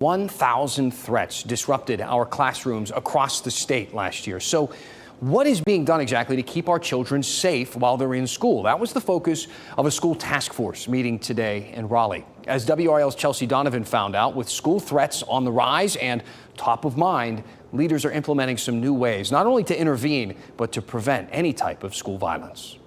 1,000 threats disrupted our classrooms across the state last year. So what is being done exactly to keep our children safe while they're in school? That was the focus of a school task force meeting today in Raleigh. As WRL's Chelsea Donovan found out, with school threats on the rise and top of mind, leaders are implementing some new ways, not only to intervene, but to prevent any type of school violence.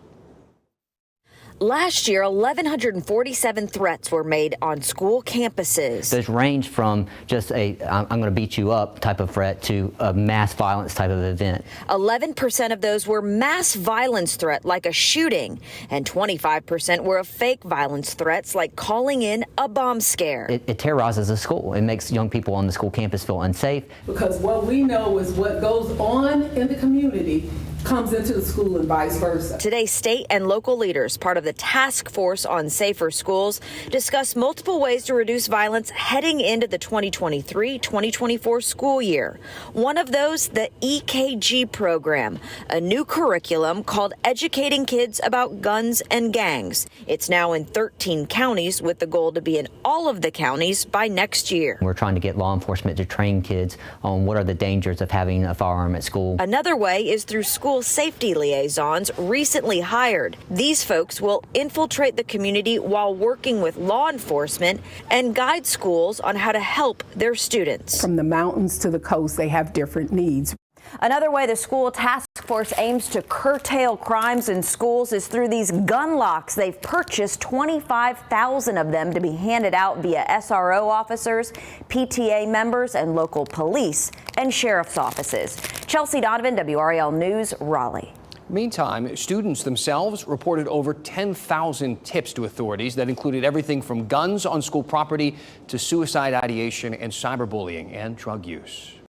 Last year, 1,147 threats were made on school campuses. Those range from just a I'm going to beat you up type of threat to a mass violence type of event. 11% of those were mass violence threat, like a shooting, and 25% were of fake violence threats, like calling in a bomb scare. It terrorizes the school. It makes young people on the school campus feel unsafe. Because what we know is what goes on in the community comes into the school and vice versa. Today, state and local leaders, part of the task force on safer schools, discussed multiple ways to reduce violence heading into the 2023-2024 school year. One of those, the EKG program, a new curriculum called Educating Kids About Guns and Gangs. It's now in 13 counties with the goal to be in all of the counties by next year. We're trying to get law enforcement to train kids on what are the dangers of having a firearm at school. Another way is through school safety liaisons recently hired. These folks will infiltrate the community while working with law enforcement and guide schools on how to help their students. From the mountains to the coast, they have different needs. Another way the school task force aims to curtail crimes in schools is through these gun locks. They've purchased 25,000 of them to be handed out via SRO officers, PTA members, and local police and sheriff's offices. Chelsea Donovan, WRAL News, Raleigh. Meantime, students themselves reported over 10,000 tips to authorities that included everything from guns on school property to suicide ideation and cyberbullying and drug use.